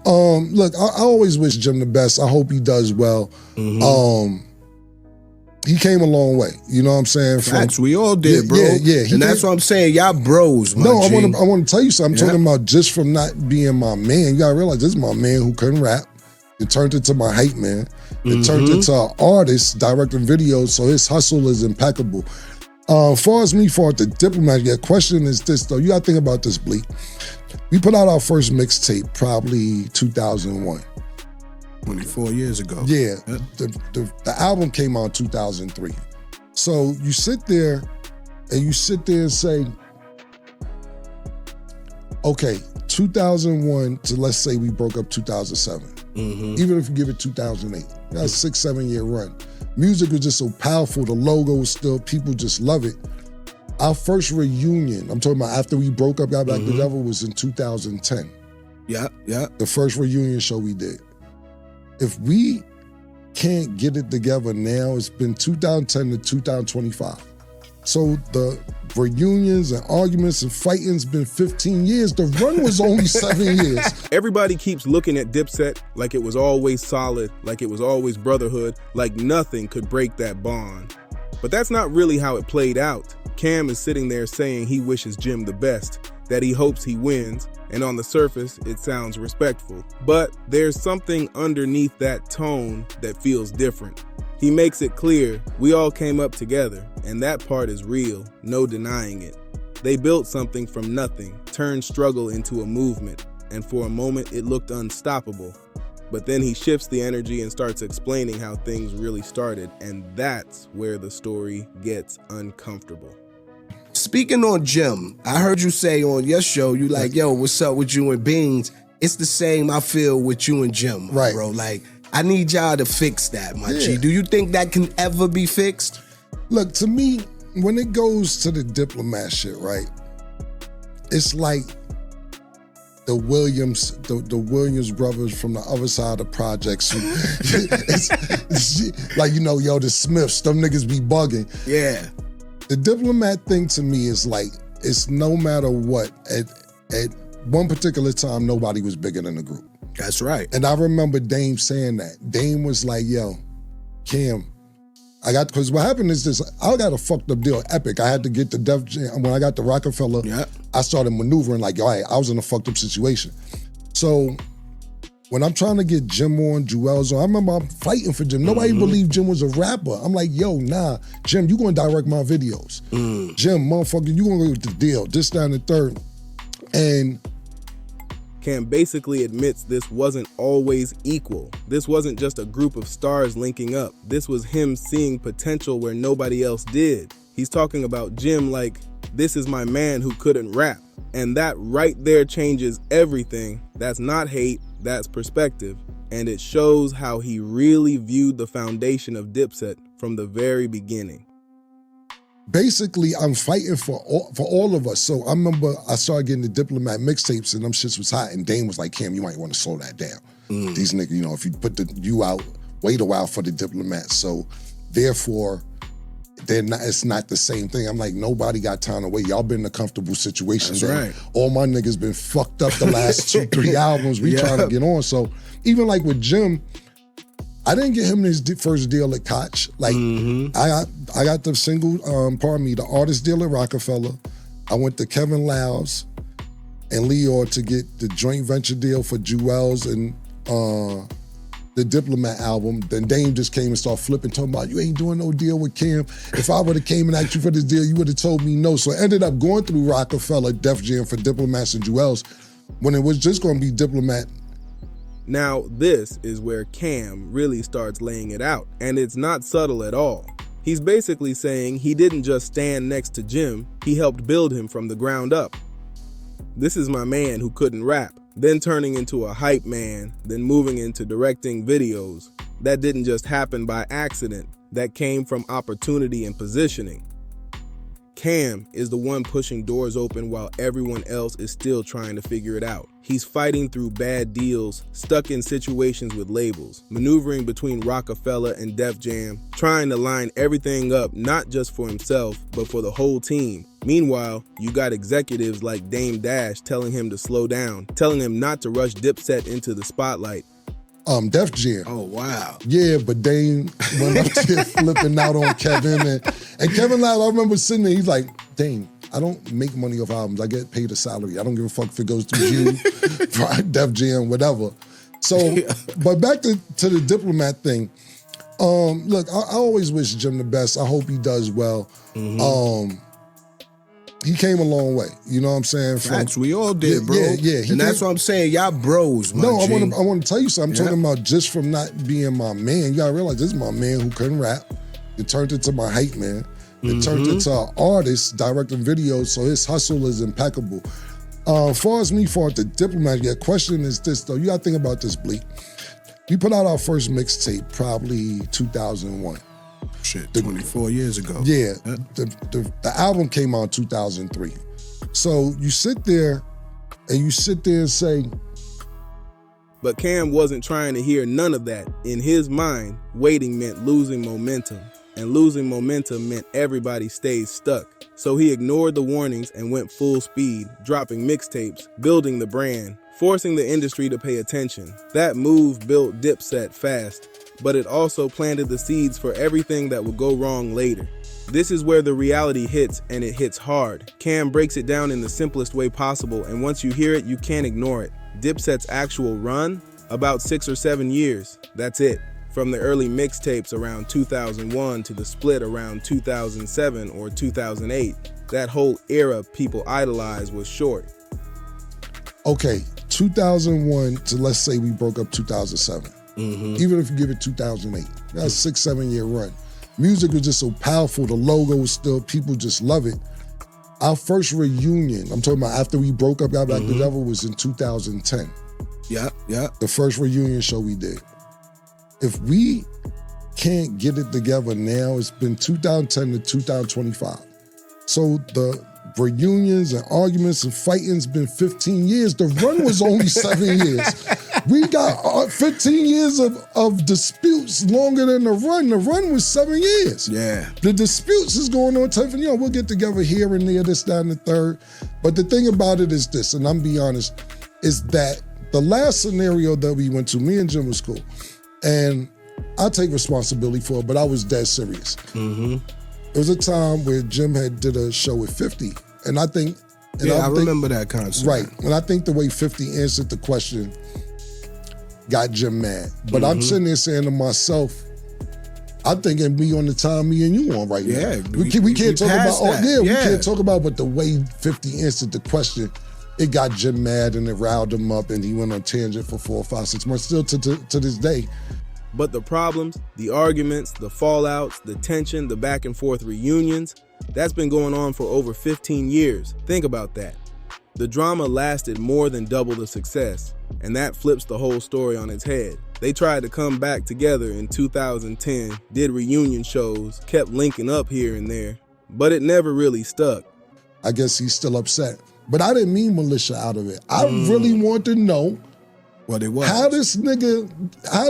Look, I always wish Jim the best. I hope he does well. He came a long way. You know what I'm saying? Facts, we all did, bro. Yeah. And that's what I'm saying. Y'all bros, my No, G. I want to tell you something. I'm talking about just from not being my man. You got to realize this is my man who couldn't rap. It turned into my hype man. It turned into an artist directing videos, so his hustle is impeccable. As far as me, for the Diplomat, your question is this, though. You got to think about this, Bleak. We put out our first mixtape probably 2001. 24 years ago. Yeah, the album came out in 2003. So you sit there and say, okay, 2001 to let's say we broke up 2007. Even if you give it 2008, that's a 6-7 year run. Music was just so powerful. The logo was still, people just love it. Our first reunion, I'm talking about after we broke up, got back together, was in 2010. Yeah. The first reunion show we did. If we can't get it together now, it's been 2010 to 2025. So the reunions and arguments and fighting's been 15 years. The run was only 7 years. Everybody keeps looking at Dipset like it was always solid, like it was always brotherhood, like nothing could break that bond. But that's not really how it played out. Cam is sitting there saying he wishes Jim the best, that he hopes he wins, and on the surface, it sounds respectful. But there's something underneath that tone that feels different. He makes it clear we all came up together, and that part is real, no denying it. They built something from nothing, turned struggle into a movement, and for a moment it looked unstoppable. But then he shifts the energy and starts explaining how things really started, and that's where the story gets uncomfortable. Speaking on Jim, I heard you say on your show, you like, yo, what's up with you and Beans? It's the same I feel with you and Jim, right, bro. Like, I need y'all to fix that, my G. Do you think that can ever be fixed? Look, to me, when it goes to the Diplomat shit, right, it's like the Williams brothers from the other side of the projects. It's like, you know, yo, the Smiths, them niggas be bugging. Yeah. The Diplomat thing to me is like, it's no matter what, at one particular time, nobody was bigger than the group. That's right. And I remember Dame saying that. Dame was like, yo, Cam, because what happened is this, I got a fucked up deal, Epic. I had to get the Def Jam, when I got the Rockefeller, I started maneuvering like, yo, I was in a fucked up situation. So when I'm trying to get Jim on, Jewels on, I remember I'm fighting for Jim. Nobody believed Jim was a rapper. I'm like, yo, nah, Jim, you gonna direct my videos. Jim, motherfucker, you gonna go with the deal, this, that, and the third. And Cam basically admits this wasn't always equal. This wasn't just a group of stars linking up. This was him seeing potential where nobody else did. He's talking about Jim like, this is my man who couldn't rap. And that right there changes everything. That's not hate, that's perspective. And it shows how he really viewed the foundation of Dipset from the very beginning. Basically, I'm fighting for all of us. So I remember I started getting the Diplomat mixtapes and them shits was hot. And Dame was like, Cam, you might want to slow that down. These niggas, you know, if you put the you out, wait a while for the Diplomat. So therefore, it's not the same thing. I'm like, nobody got time to wait. Y'all been in a comfortable situation. That's right. All my niggas been fucked up the last 2-3 albums. We trying to get on. So even like with Jim, I didn't get him his first deal at Koch. Like, I got the single, the artist deal at Rockefeller. I went to Kevin Lyles and Leor to get the joint venture deal for Jewels and the Diplomat album. Then Dame just came and started flipping, talking about, you ain't doing no deal with Cam. If I would have came and asked you for this deal, you would have told me no. So I ended up going through Rockefeller, Def Jam for Diplomats and Jewels when it was just gonna be Diplomat. Now, this is where Cam really starts laying it out, and it's not subtle at all. He's basically saying he didn't just stand next to Jim, he helped build him from the ground up. This is my man who couldn't rap, then turning into a hype man, then moving into directing videos. That didn't just happen by accident, that came from opportunity and positioning. Cam is the one pushing doors open while everyone else is still trying to figure it out. He's fighting through bad deals, stuck in situations with labels, maneuvering between Rockefeller and Def Jam, trying to line everything up not just for himself, but for the whole team. Meanwhile, you got executives like Dame Dash telling him to slow down, telling him not to rush Dipset into the spotlight. Def Jam. Oh, wow. Yeah, but Dame went up there flipping out on Kevin. And Kevin Loud, I remember sitting there, he's like, Dame, I don't make money off albums. I get paid a salary. I don't give a fuck if it goes through you, Def Jam, whatever. So, but back to the Diplomat thing. Look, I always wish Jim the best. I hope he does well. He came a long way. You know what I'm saying? Facts, we all did, bro. Yeah. And that's what I'm saying. Y'all bros, my No, G. I want to tell you something. I'm talking about just from not being my man. You gotta realize this is my man who couldn't rap. It turned into my hype man. It turned into an artist directing videos, so his hustle is impeccable. As far as me, for the Diplomat, your question is this though. You gotta think about this, Bleak. We put out our first mixtape probably 2001. Shit, 24 years ago. Yeah, the album came out in 2003. So you sit there and say, But Cam wasn't trying to hear none of that. In his mind, waiting meant losing momentum. And losing momentum meant everybody stayed stuck. So he ignored the warnings and went full speed, dropping mixtapes, building the brand, forcing the industry to pay attention. That move built Dipset fast, but it also planted the seeds for everything that would go wrong later. This is where the reality hits, and it hits hard. Cam breaks it down in the simplest way possible, and once you hear it, you can't ignore it. Dipset's actual run? About 6 or 7 years. That's it. From the early mixtapes around 2001 to the split around 2007 or 2008, that whole era people idolized was short. Okay, 2001 to let's say we broke up 2007. Even if you give it 2008, that's a 6-7 year run. Music was just so powerful. The logo was still, people just love it. Our first reunion, I'm talking about after we broke up, got back together, was in 2010. Yeah. The first reunion show we did. If we can't get it together now, it's been 2010 to 2025. So the reunions and arguments and fighting's been 15 years. The run was only 7 years. We got 15 years of disputes longer than the run. The run was 7 years. Yeah. The disputes is going on 10, we'll get together here and there, this, that, and the third. But the thing about it is this, and I'm be honest, is that the last scenario that we went to, me and Jim was cool. And I take responsibility for it, but I was dead serious. There was a time where Jim had did a show with 50, and I think... And I remember that concept. Right, and I think the way 50 answered the question got Jim mad. But I'm sitting there saying to myself, I'm thinking me on the time me and you on right now. We can't talk about... we can't talk about, but the way 50 answered the question, it got Jim mad and it riled him up and he went on tangent for 4, 5, 6 months, still to this day. But the problems, the arguments, the fallouts, the tension, the back and forth reunions, that's been going on for over 15 years. Think about that. The drama lasted more than double the success, and that flips the whole story on its head. They tried to come back together in 2010, did reunion shows, kept linking up here and there, but it never really stuck. I guess he's still upset. But I didn't mean militia out of it. I really want to know what it was. How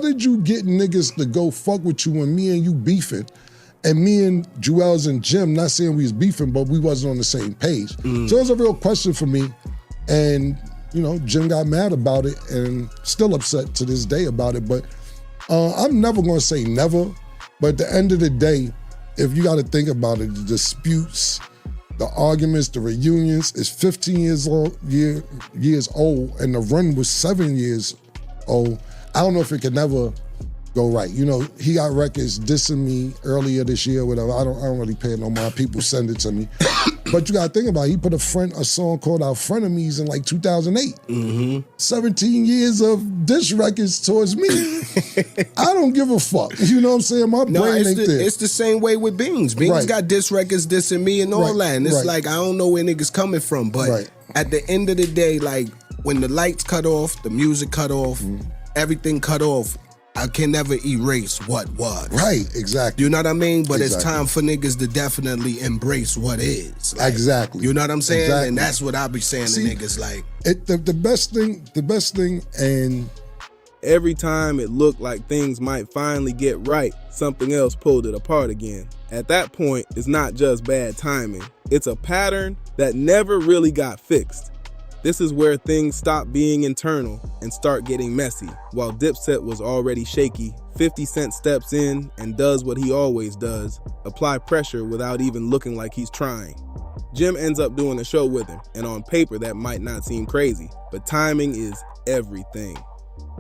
did you get niggas to go fuck with you when me and you beefing, and me and Jewels and Jim, not saying we was beefing, but we wasn't on the same page. So it was a real question for me. And, Jim got mad about it and still upset to this day about it. But I'm never gonna say never, but at the end of the day, if you gotta think about it, the disputes, the arguments, the reunions is 15 years old, and the run was 7 years old. I don't know if it could never go right. He got records dissing me earlier this year, whatever. I don't really pay no mind. People send it to me. But you gotta think about it. He put a song called Our Frenemies in like 2008. 17 years of diss records towards me. I don't give a fuck. You know what I'm saying? My brain ain't there. It's the same way with Beans. Beans got diss records dissing me and all that. And it's like, I don't know where niggas coming from. But at the end of the day, like when the lights cut off, the music cut off, everything cut off, I can never erase what was. Right, exactly. You know what I mean? But it's Exactly. time for niggas to definitely embrace what is. Like, Exactly. You know what I'm saying? Exactly. And that's what I be saying See, to niggas. Like, the best thing, and Every time it looked like things might finally get right, something else pulled it apart again. At that point, it's not just bad timing. It's a pattern that never really got fixed. This is where things stop being internal and start getting messy. While Dipset was already shaky, 50 Cent steps in and does what he always does, apply pressure without even looking like he's trying. Jim ends up doing a show with him, and on paper that might not seem crazy, but timing is everything.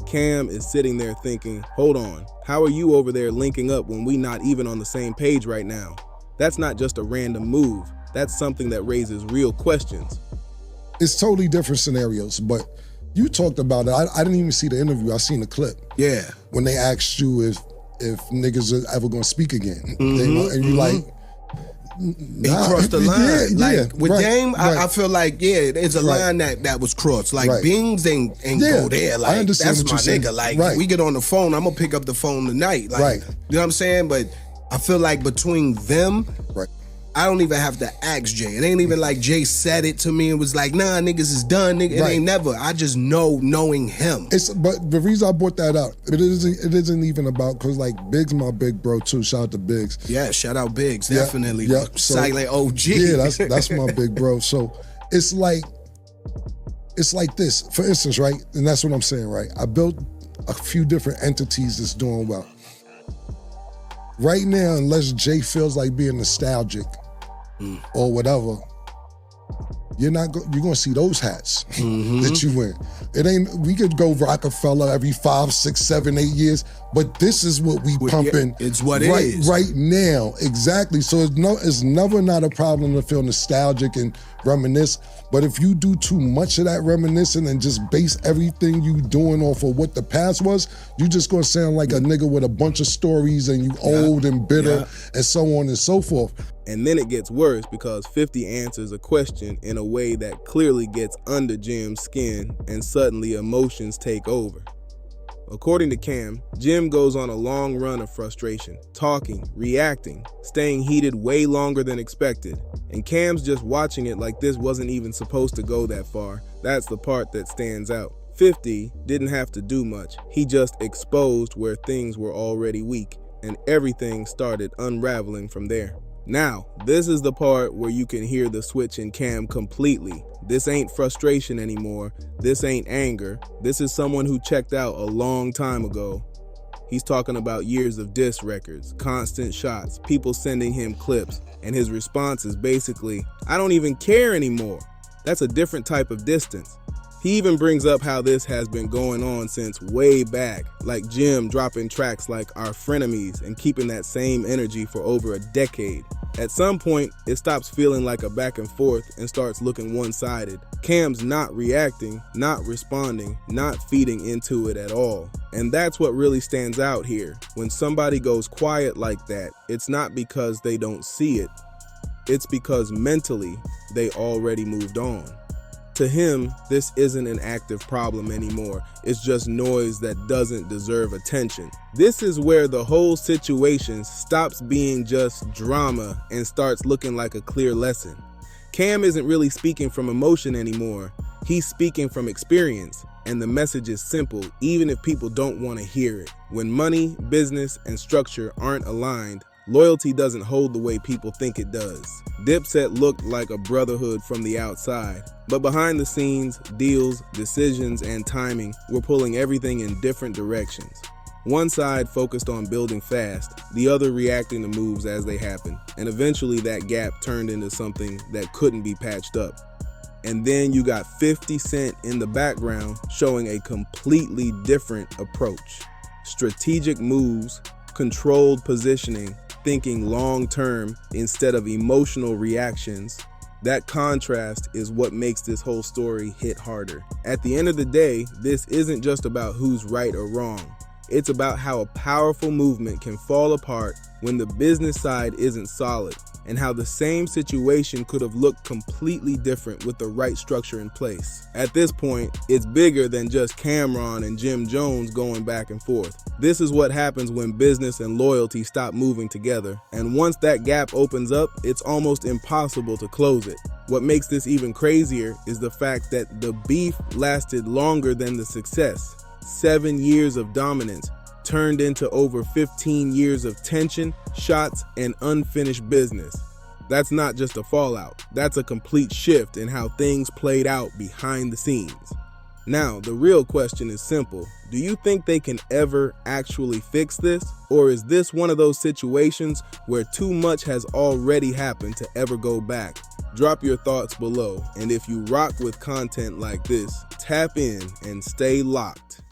Cam is sitting there thinking, hold on, how are you over there linking up when we not even on the same page right now? That's not just a random move, that's something that raises real questions. it's totally different scenarios. But you talked about it. I didn't even see the interview. I seen the clip. yeah. When they asked you if niggas are ever gonna speak again. And you like, He crossed the line. Like with right, Dame, right. I feel like it's a Right. line that was crossed. Like Right. Beans ain't Yeah, go there. I Like understand that's what my you're saying. nigga. Like Right. we get on the phone, I'm gonna pick up the phone tonight. Like Right. you know what I'm saying? But I feel like between them, Right. I don't even have to ask Jay. It ain't even like Jay said it to me and was like, nah, niggas is done. Nigga. It Right. ain't never. I just know knowing him. But the reason I brought that up, it isn't even about, because like Biggs my big bro too. Shout out to Biggs. Yeah, shout out Biggs. Yeah, Definitely. yeah, so- Silent OG. Yeah, that's my big bro. So it's like this. For instance, right? And that's what I'm saying, right? I built a few different entities that's doing well. Right now, unless Jay feels like being nostalgic or whatever, you're gonna see those hats that you wear. It ain't. We could go Rockefeller every 5, 6, 7, 8 years, but this is what we pumping. it's what it right, is. right now. Exactly. So it's never not a problem to feel nostalgic and reminisce. But if you do too much of that reminiscing and just base everything you doing off of what the past was, you just gonna sound like a nigga with a bunch of stories and you old and bitter and so on and so forth. And then it gets worse because 50 answers a question in a way that clearly gets under Jim's skin, and suddenly emotions take over. According to Cam, Jim goes on a long run of frustration, talking, reacting, staying heated way longer than expected. And Cam's just watching it like this wasn't even supposed to go that far. That's the part that stands out. 50 didn't have to do much. He just exposed where things were already weak, and everything started unraveling from there. Now, this is the part where you can hear the switch in Cam completely. This ain't frustration anymore. This ain't anger. This is someone who checked out a long time ago. He's talking about years of diss records, constant shots, people sending him clips, and his response is basically, I don't even care anymore. That's a different type of distance. He even brings up how this has been going on since way back, like Jim dropping tracks like Our Frenemies and keeping that same energy for over a decade. At some point, it stops feeling like a back and forth and starts looking one-sided. Cam's not reacting, not responding, not feeding into it at all. And that's what really stands out here. When somebody goes quiet like that, it's not because they don't see it. It's because mentally, they already moved on. To him, this isn't an active problem anymore. It's just noise that doesn't deserve attention. This is where the whole situation stops being just drama and starts looking like a clear lesson. Cam isn't really speaking from emotion anymore. He's speaking from experience, and the message is simple, even if people don't want to hear it. When money, business, and structure aren't aligned, loyalty doesn't hold the way people think it does. Dipset looked like a brotherhood from the outside, but behind the scenes, deals, decisions, and timing were pulling everything in different directions. One side focused on building fast, the other reacting to moves as they happen, and eventually that gap turned into something that couldn't be patched up. And then you got 50 Cent in the background showing a completely different approach. Strategic moves, controlled positioning, thinking long-term instead of emotional reactions. That contrast is what makes this whole story hit harder. At the end of the day, this isn't just about who's right or wrong. It's about how a powerful movement can fall apart when the business side isn't solid, and how the same situation could have looked completely different with the right structure in place. At this point, it's bigger than just Camron and Jim Jones going back and forth. This is what happens when business and loyalty stop moving together, and once that gap opens up, it's almost impossible to close it. What makes this even crazier is the fact that the beef lasted longer than the success. 7 years of dominance turned into over 15 years of tension, shots, and unfinished business. That's not just a fallout, that's a complete shift in how things played out behind the scenes. Now, the real question is simple. Do you think they can ever actually fix this? Or is this one of those situations where too much has already happened to ever go back? Drop your thoughts below, and if you rock with content like this, tap in and stay locked.